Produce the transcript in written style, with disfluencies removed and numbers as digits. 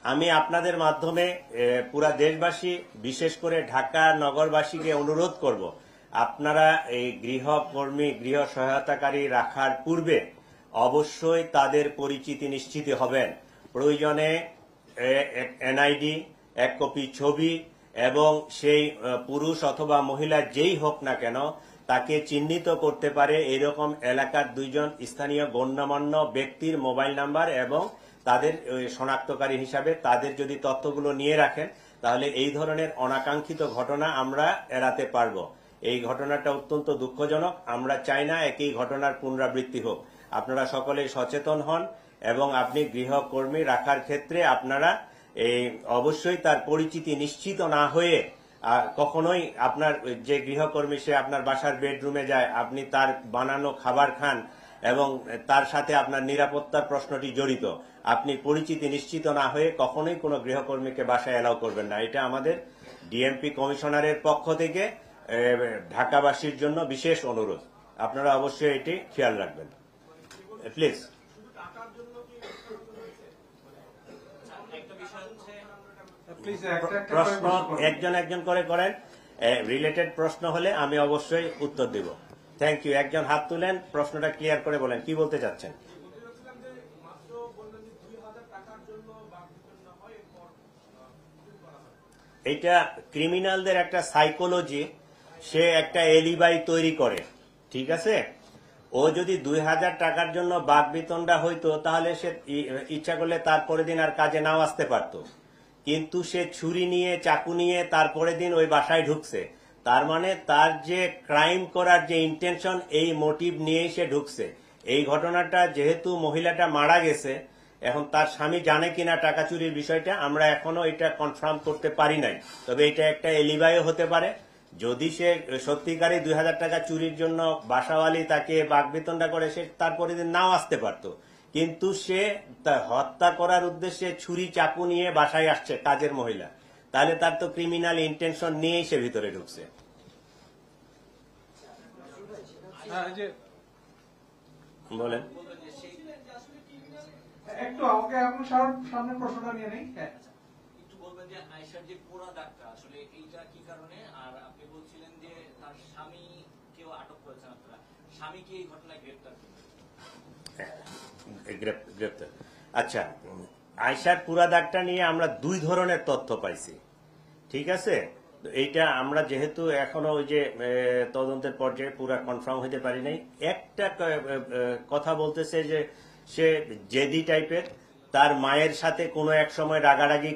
আমি আপনাদের মাধ্যমে পুরা দেশবাসী বিশেষ করে ঢাকা নগরবাসীকে অনুরোধ করব, আপনারা এই গৃহকর্মী গৃহ সহায়তাকারী রাখার পূর্বে অবশ্যই তাদের পরিচিতি নিশ্চিত হবেন। প্রয়োজনে এনআইডি, এক কপি ছবি এবং সেই পুরুষ অথবা মহিলা যেই হোক না কেন তাকে চিহ্নিত করতে পারে এরকম এলাকার দুইজন স্থানীয় গণ্যমান্য ব্যক্তির মোবাইল নাম্বার এবং তাদের শনাক্তকারী হিসাবে তাদের যদি তথ্যগুলো নিয়ে রাখেন তাহলে এই ধরনের অনাকাঙ্ক্ষিত ঘটনা আমরা এড়াতে পারব। এই ঘটনাটা অত্যন্ত দুঃখজনক, আমরা চাই না একই ঘটনার পুনরাবৃত্তি হোক। আপনারা সকলেই সচেতন হন এবং আপনি গৃহকর্মী রাখার ক্ষেত্রে আপনারা অবশ্যই তার পরিচিতি নিশ্চিত না হয়ে কখনোই আপনার যে গৃহকর্মী সে আপনার বাসার বেডরুমে যায়, আপনি তার বানানো খাবার খান এবং তার সাথে আপনার নিরাপত্তার প্রশ্নটি জড়িত, আপনি পরিচিতি নিশ্চিত না হয়ে কখনোই কোনো গৃহকর্মীকে বাসায় এলাও করবেন না। এটা আমাদের ডিএমপি কমিশনারের পক্ষ থেকে ঢাকাবাসীর জন্য বিশেষ অনুরোধ, আপনারা অবশ্যই এটি খেয়াল রাখবেন প্লিজ। প্রশ্ন একজন একজন করে করেন, রিলেটেড প্রশ্ন হলে আমি অবশ্যই উত্তর দেব। Thank you. একজন হাত তুলেন, প্রশ্নটা ক্লিয়ার করে বলেন কি বলতে চাচ্ছেন। এটা ক্রিমিনালদের একটা সাইকোলজি, সে একটা এলিবাই তৈরি করে, ঠিক আছে। ও যদি 2000 টাকার জন্য বাকবিতণ্ডা হইতো তাহলে সে ইচ্ছা করলে তারপরের দিন আর কাজে নাও আসতে পারত, কিন্তু সে ছুরি নিয়ে চাকু নিয়ে তারপরের দিন ওই বাসায় ঢুকছে, তার মানে তার যে ক্রাইম করার যে ইন্টেনশন এই মোটিভ নিয়েই সে ঢুকছে। এই ঘটনাটা যেহেতু মহিলাটা মারা গেছে, এখন তার স্বামী জানে কিনা টাকা চুরির বিষয়টা আমরা এখনো এটা কনফার্ম করতে পারি নাই, তবে এটা একটা এলিবাইও হতে পারে। যদি সে সত্যিকারই 2000 টাকা চুরির জন্য বাসাওয়ালি তাকে বাকবিতণ্ডা করে সে তারপরে দিন নাও আসতে পারত, কিন্তু সে হত্যা করার উদ্দেশ্যে ছুরি চাকু নিয়ে বাসায় আসছে কাজের মহিলা, তাহলে তার তো ক্রিমিনাল ইন্টেনশন নিয়েই সে ভিতরে ঢুকছে। বলেন একটু আমাকে আপনার সামনে প্রশ্নটা নিয়ে নেই। একটু বলবেন যে আয়েশার যে পোড়া দাগটা আসলে এইটা কি কারণে, আর আপনি বলছিলেন যে তার স্বামী কেউ আটক করেছেন, আপনারা স্বামী কি এই ঘটনায় গ্রেপ্তার? আচ্ছা, আয়েশার পুরা দাগটা নিয়ে আমরা দুই ধরনের তথ্য পাইছি, ঠিক আছে। এইটা আমরা যেহেতু এখনো ওই যে তদন্তের পর্যায়ে পুরা কনফার্ম হইতে পারি নাই। একটা কথা বলতেছে যে সে জেদি টাইপের, তার মায়ের সাথে কোনো এক সময় রাগারাগি